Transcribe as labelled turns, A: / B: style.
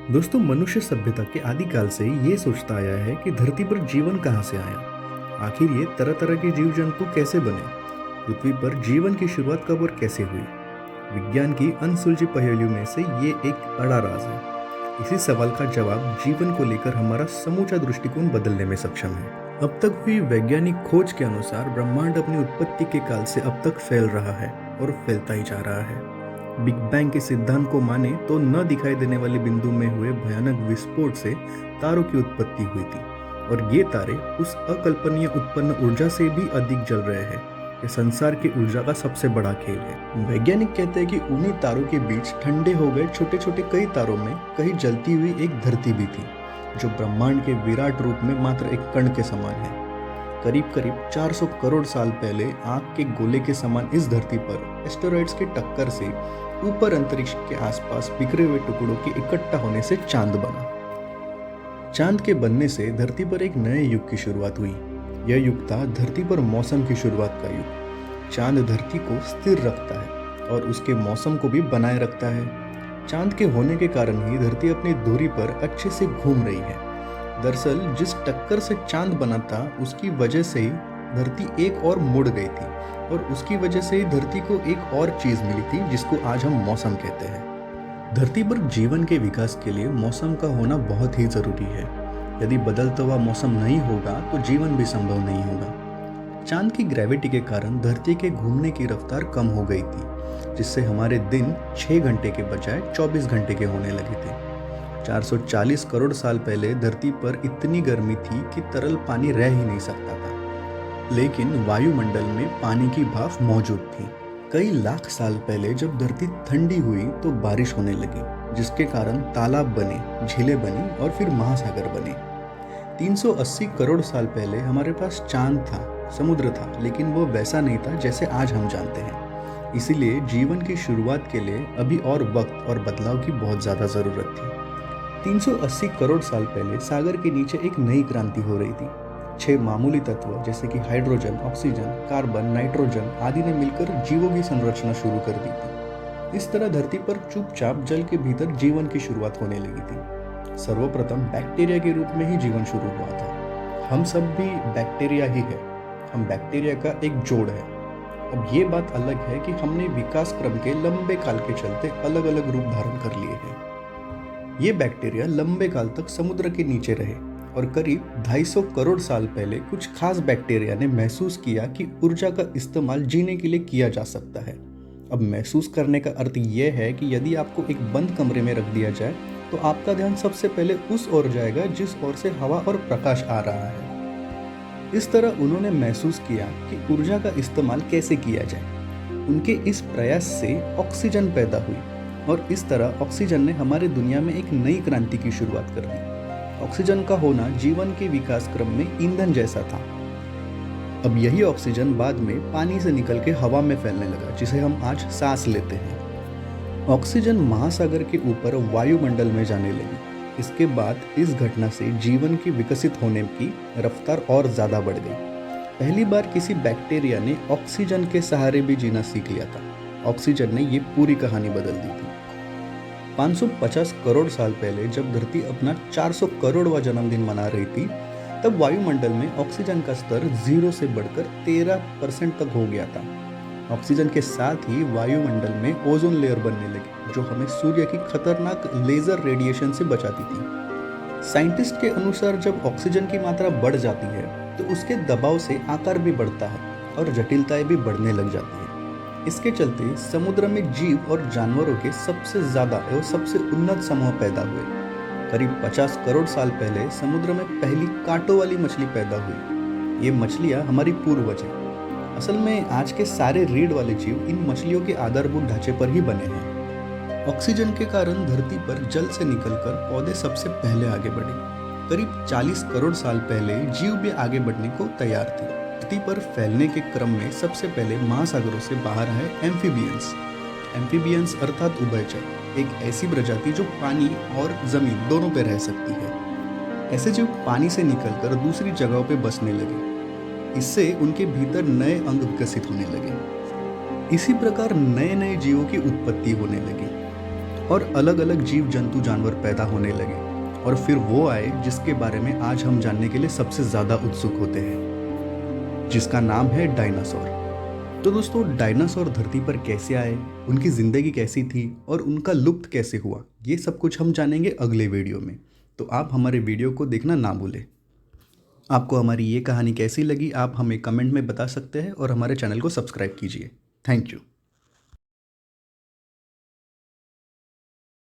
A: दोस्तों, मनुष्य सभ्यता के आदिकाल से ये सोचता आया है कि धरती पर जीवन कहाँ से आया। आखिर ये तरह तरह के जीव जंतु कैसे बने, पृथ्वी पर जीवन की शुरुआत कब और कैसे हुई। विज्ञान की अनसुलझी पहेलियों में से ये एक बड़ा राज है। इसी सवाल का जवाब जीवन को लेकर हमारा समूचा दृष्टिकोण बदलने में सक्षम है। अब तक हुई वैज्ञानिक खोज के अनुसार ब्रह्मांड अपनी उत्पत्ति के काल से अब तक फैल रहा है और फैलता ही जा रहा है। बिग बैंग के सिद्धांत को माने तो न दिखाई देने वाले बिंदु में हुए भयानक विस्फोट से तारों की उत्पत्ति हुई थी, और ये तारे उस अकल्पनीय उत्पन्न ऊर्जा से भी अधिक जल रहे हैं। ये संसार की ऊर्जा का सबसे बड़ा खेल है। वैज्ञानिक कहते हैं कि उन्हीं तारों के बीच ठंडे हो गए छोटे छोटे कई तारों में कहीं जलती हुई एक धरती भी थी, जो ब्रह्मांड के विराट रूप में मात्र एक कण के समान है। करीब करीब 400 करोड़ साल पहले आग के गोले के समान इस धरती पर एस्टेरॉइड्स की टक्कर से ऊपर अंतरिक्ष के आसपास बिखरे हुए टुकड़ों के इकट्ठा होने से चांद बना। चांद के बनने से धरती पर एक नए युग की शुरुआत हुई। यह युग था धरती पर मौसम की शुरुआत का युग। चांद धरती को स्थिर रखता है और उसके मौसम को भी बनाए रखता है। चांद के होने के कारण ही धरती अपनी दूरी पर अच्छे से घूम रही है। दरअसल जिस टक्कर से चांद बना था, उसकी वजह से ही धरती एक और मुड़ गई थी, और उसकी वजह से ही धरती को एक और चीज मिली थी जिसको आज हम मौसम कहते हैं। धरती पर जीवन के विकास के लिए मौसम का होना बहुत ही जरूरी है। यदि बदलता हुआ मौसम नहीं होगा तो जीवन भी संभव नहीं होगा। चांद की ग्रेविटी के कारण धरती के घूमने की रफ्तार कम हो गई थी, जिससे हमारे दिन 6 घंटे के बजाय 24 घंटे के होने लगे थे। 440 करोड़ साल पहले धरती पर इतनी गर्मी थी कि तरल पानी रह ही नहीं सकता था, लेकिन वायुमंडल में पानी की भाप मौजूद थी। कई लाख साल पहले जब धरती ठंडी हुई तो बारिश होने लगी, जिसके कारण तालाब बने, झीलें बनी और फिर महासागर बने। 380 करोड़ साल पहले हमारे पास चांद था, समुद्र था, लेकिन वो वैसा नहीं था जैसे आज हम जानते हैं। इसीलिए जीवन की शुरुआत के लिए अभी और वक्त और बदलाव की बहुत ज़्यादा ज़रूरत थी। 380 करोड़ साल पहले सागर के नीचे एक नई क्रांति हो रही थी। 6 मामूली तत्व जैसे कि हाइड्रोजन, ऑक्सीजन, कार्बन, नाइट्रोजन आदि ने मिलकर जीवों की संरचना शुरू कर दी थी। इस तरह धरती पर चुपचाप जल के भीतर जीवन की शुरुआत होने लगी थी। सर्वप्रथम बैक्टीरिया के रूप में ही जीवन शुरू हुआ था। हम सब भी बैक्टीरिया ही है। हम बैक्टीरिया का एक जोड़ है। अब ये बात अलग है कि हमने विकास क्रम के लंबे काल के चलते अलग अलग रूप धारण कर लिए हैं। ये बैक्टीरिया लंबे काल तक समुद्र के नीचे रहे, और करीब 250 करोड़ साल पहले कुछ खास बैक्टीरिया ने महसूस किया कि ऊर्जा का इस्तेमाल जीने के लिए किया जा सकता है। अब महसूस करने का अर्थ यह है कि यदि आपको एक बंद कमरे में रख दिया जाए तो आपका ध्यान सबसे पहले उस ओर जाएगा जिस ओर से हवा और प्रकाश आ रहा है। इस तरह उन्होंने महसूस किया कि ऊर्जा का इस्तेमाल कैसे किया जाए। उनके इस प्रयास से ऑक्सीजन पैदा हुई, और इस तरह ऑक्सीजन ने हमारे दुनिया में एक नई क्रांति की शुरुआत कर दी। ऑक्सीजन का होना जीवन के विकास क्रम में ईंधन जैसा था। अब यही ऑक्सीजन बाद में पानी से निकल के हवा में फैलने लगा, जिसे हम आज सांस लेते हैं। ऑक्सीजन महासागर के ऊपर वायुमंडल में जाने लगी। इसके बाद इस घटना से जीवन की विकसित होने की रफ्तार और ज़्यादा बढ़ गई। पहली बार किसी बैक्टीरिया ने ऑक्सीजन के सहारे भी जीना सीख लिया था। ऑक्सीजन ने ये पूरी कहानी बदल दी थी। 550 करोड़ साल पहले जब धरती अपना 400 करोड़वां जन्मदिन मना रही थी, तब वायुमंडल में ऑक्सीजन का स्तर 0 से बढ़कर 13% तक हो गया था। ऑक्सीजन के साथ ही वायुमंडल में ओजोन लेयर बनने लगी, जो हमें सूर्य की खतरनाक लेजर रेडिएशन से बचाती थी। साइंटिस्ट के अनुसार जब ऑक्सीजन की मात्रा बढ़ जाती है तो उसके दबाव से आकार भी बढ़ता है और जटिलताएं भी बढ़ने लग जाती है। इसके चलते समुद्र में जीव और जानवरों के सबसे ज्यादा एवं सबसे उन्नत समूह पैदा हुए। करीब 50 करोड़ साल पहले समुद्र में पहली कांटों वाली मछली पैदा हुई। ये मछलियां हमारी पूर्वज हैं। असल में आज के सारे रीढ़ वाले जीव इन मछलियों के आधारभूत ढांचे पर ही बने हैं। ऑक्सीजन के कारण धरती पर जल से निकलकर पौधे सबसे पहले आगे बढ़े। करीब 40 करोड़ साल पहले जीव भी आगे बढ़ने को तैयार थे। धरती पर फैलने के क्रम में सबसे पहले महासागरों से बाहर आए एम्फीबियंस। एम्फीबियंस अर्थात उभयचर, एक ऐसी प्रजाति जो पानी और जमीन दोनों पे रह सकती है। ऐसे जीव पानी से निकलकर दूसरी जगहों पे बसने लगे। इससे उनके भीतर नए अंग विकसित होने लगे। इसी प्रकार नए नए जीवों की उत्पत्ति होने लगी। और अलग अलग जीव जंतु जानवर पैदा होने लगे और फिर वो आए जिसके बारे में आज हम जानने के लिए सबसे ज़्यादा उत्सुक होते हैं, जिसका नाम है डायनासोर। तो दोस्तों, डायनासोर धरती पर कैसे आए, उनकी ज़िंदगी कैसी थी और उनका लुप्त कैसे हुआ, ये सब कुछ हम जानेंगे अगले वीडियो में। तो आप हमारे वीडियो को देखना ना भूलें। आपको हमारी ये कहानी कैसी लगी आप हमें कमेंट में बता सकते हैं और हमारे चैनल को सब्सक्राइब कीजिए। Thank you.